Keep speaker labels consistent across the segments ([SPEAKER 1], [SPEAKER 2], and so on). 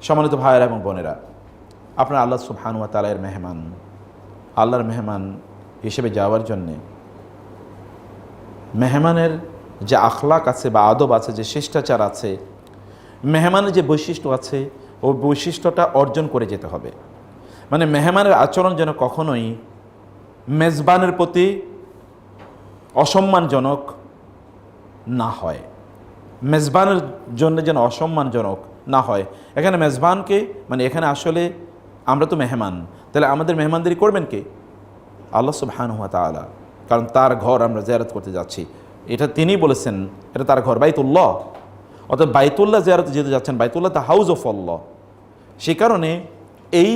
[SPEAKER 1] সম্মানিত ভাইয়েরা এবং বোনেরা, আপনারা আল্লাহ সুবহানাহু ওয়া তাআলার মেহমান, আল্লাহর মেহমান হিসেবে যাওয়ার জন্যে মেহমানের যে আখলাক আছে বা আদব আছে, যে শিষ্টাচার আছে, মেহমানের যে বৈশিষ্ট্য আছে, ওই বৈশিষ্ট্যটা অর্জন করে যেতে হবে। মানে মেহমানের আচরণ যেন কখনোই মেজবানের প্রতি অসম্মানজনক না হয়, মেজবানের জন্য যেন অসম্মানজনক না হয়। এখানে মেজবানকে মানে এখানে আসলে আমরা তো মেহমান, তাহলে আমাদের মেহমানদারি করবেন কে? আল্লাহ সুবহানাহু ওয়া তাআলা, কারণ তার ঘর আমরা জিয়ারত করতে যাচ্ছি। এটা তিনি বলেছেন, এটা তার ঘর বাইতুল্লাহ। অর্থাৎ বাইতুল্লাহ জিয়ারতে যেতে যাচ্ছেন, বাইতুল্লাহ দ্য হাউস অফ আল্লাহ। সে কারণে এই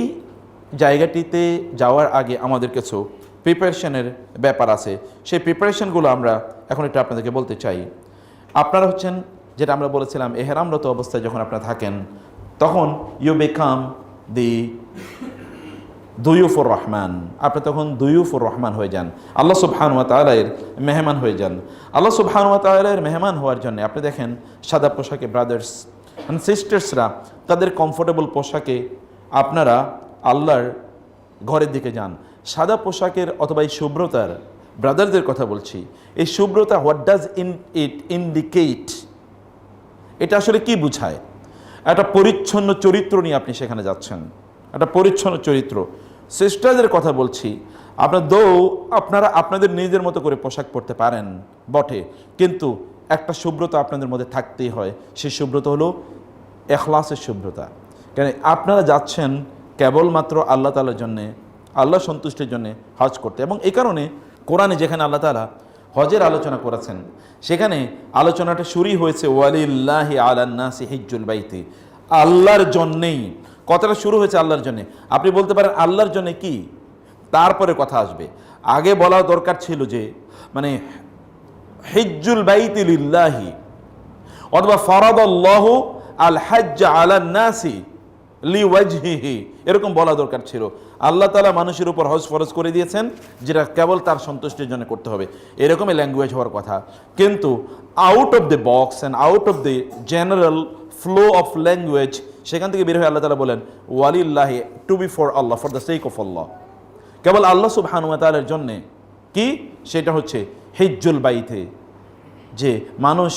[SPEAKER 1] জায়গাটিতে যাওয়ার আগে আমাদের কিছু প্রিপারেশনের ব্যাপার আছে। সেই প্রিপারেশনগুলো আমরা এখন একটু আপনাদেরকে বলতে চাই। আপনারা হচ্ছেন, যেটা আমরা বলেছিলাম, এহরামরত অবস্থায় যখন আপনারা থাকেন, তখন ইউ বিকাম দি দুয়ুফুর রহমান। আপনি তখন দুয়ুফুর রহমান হয়ে যান, আল্লাহ সুবহানাহু ওয়া তাআলার মেহমান হয়ে যান। আল্লাহ সুবহানাহু ওয়া তাআলার মেহমান হওয়ার জন্য আপনি দেখেন সাদা পোশাকে ব্রাদার্স অ্যান্ড সিস্টার্সরা তাদের কমফোর্টেবল পোশাকে আপনারা আল্লাহর ঘরের দিকে যান। সাদা পোশাকের অথবা এই শুভ্রতার, ব্রাদারদের কথা বলছি, এই শুভ্রতা হোয়াট ডাজ ইট ইন্ডিকেট? এটা আসলে কি বুঝায়? একটা পরিচ্ছন্ন চরিত্র নিয়ে আপনি সেখানে যাচ্ছেন, একটা পরিচ্ছন্ন চরিত্র। সিস্টারদের কথা বলছি, আপনারা আপনাদের নিজের মতো করে পোশাক পরতে পারেন বটে, কিন্তু একটা শুভ্রতা আপনাদের মধ্যে থাকতেই হয়। সেই শুভ্রতা হলো এখলাসের শুভ্রতা। কেন আপনারা যাচ্ছেন কেবলমাত্র আল্লাহ তাআলার জন্যে, আল্লাহ সন্তুষ্টির জন্যে হজ করতে। এবং এই কারণে কোরআনে যেখানে আল্লাহ তাআলা হজের আলোচনা করেছেন, সেখানে আলোচনাটা শুরুই হয়েছে ওয়ালিল্লাহি আলান নাসি হিজ্জুল বাইতি। আল্লাহর জন্যেই কথাটা শুরু হয়েছে, আল্লাহর জন্যে। আপনি বলতে পারেন আল্লাহর জন্যে কি, তারপরে কথা আসবে। আগে বলা দরকার ছিল যে মানে হিজ্জুল বাইতি লিল্লাহি, অথবা ফারাদাল্লাহু আল হজ্জ আলান নাসি লিওয়াজহিহি, এরকম বলা দরকার ছিল। আল্লাহ তাআলা মানুষের উপর হজ ফরজ করে দিয়েছেন, যেটা কেবল তার সন্তুষ্টির জন্য করতে হবে, এরকমই ল্যাঙ্গুয়েজ হওয়ার কথা। কিন্তু out of the box and out of the general flow of language, সেখান থেকে বের হয়ে আল্লাহ তাআলা বলেন ওয়ালিল্লাহি, to be for Allah, for the sake of Allah, কেবল আল্লাহ সুবহানাহু ওয়া তাআলার জন্যে। কি সেটা হচ্ছে হিজ্জুল বাইতে, যে মানুষ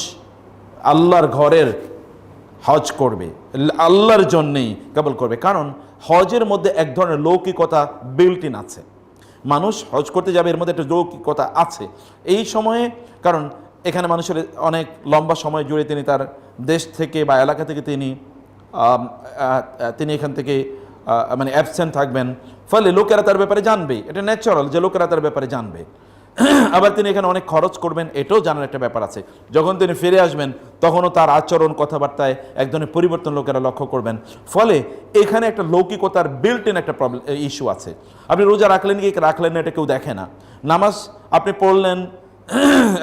[SPEAKER 1] আল্লাহর ঘরের হজ করবে, আল্লাহর জন্যেই কেবল করবে। কারণ হজের মধ্যে এক ধরনের লৌকিকতা বিল্ট ইন আছে। মানুষ হজ করতে যাবে, এর মধ্যে একটা লৌকিকতা আছে এই সময়ে। কারণ এখানে মানুষের অনেক লম্বা সময় জুড়ে তিনি তার দেশ থেকে বা এলাকা থেকে তিনি এখান থেকে মানে অ্যাবসেন্ট থাকবেন। ফলে লোকেরা তার ব্যাপারে জানবে, এটা ন্যাচারাল যে লোকেরা তার ব্যাপারে জানবে। আবার তিনি এখানে অনেক খরচ করবেন, এটাও জানার একটা ব্যাপার আছে। যখন তিনি ফিরে আসবেন, তখনও তার আচরণ কথাবার্তায় এক ধরনের পরিবর্তন লোকেরা লক্ষ্য করবেন। ফলে এখানে একটা লৌকিকতার বিল্ট ইন একটা প্রবলেম, ইস্যু আছে। আপনি রোজা রাখলেন কি রাখলেন না, এটা কেউ দেখে না। নামাজ আপনি পড়লেন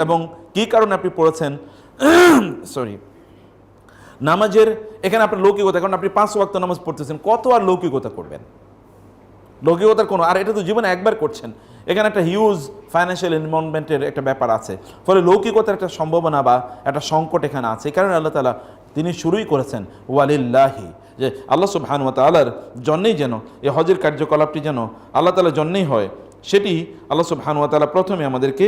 [SPEAKER 1] এবং কী কারণে আপনি পড়েছেন, নামাজের এখানে আপনার লৌকিকতা, কারণ আপনি 5 ওয়াক্ত নামাজ পড়তেছেন, কত আর লৌকিকতা করবেন? লৌকিকতার কোনো, আর এটা তো জীবনে একবার করছেন। এখানে একটা হিউজ ফাইন্যান্সিয়াল ইনভলভমেন্টের একটা ব্যাপার আছে। ফলে লৌকিকতার একটা সম্ভাবনা বা একটা সংকট এখানে আছে। এই কারণে আল্লাহ তাআলা তিনি শুরুই করেছেন ওয়ালিল্লাহি, যে আল্লাহ সুবহানাহু ওয়া তাআলার জন্যেই যেন এই হজের কার্যকলাপটি যেন আল্লাহ তাআলার জন্যেই হয়, সেটি আল্লাহ সুবহানাহু ওয়া তাআলা প্রথমে আমাদেরকে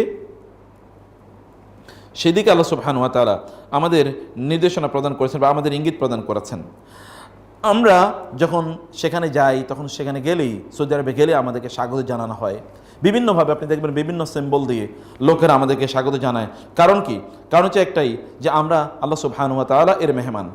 [SPEAKER 1] সেদিকে আল্লাহ সুবহানাহু ওয়া তাআলা আমাদের নির্দেশনা প্রদান করেছেন বা আমাদের ইঙ্গিত প্রদান করেছেন। আমরা যখন সেখানে যাই, তখন সেখানে গেলেই, সৌদি আরবে গেলে আমাদেরকে স্বাগত জানানো হয় বিভিন্নভাবে। আপনি দেখবেন বিভিন্ন সিম্বল দিয়ে লোকেরা আমাদেরকে স্বাগত জানায়। কারণ কি? কারণ হচ্ছে একটাই, যে আমরা আল্লাহ সুবহানাহু ওয়া তাআলা এর মেহমান।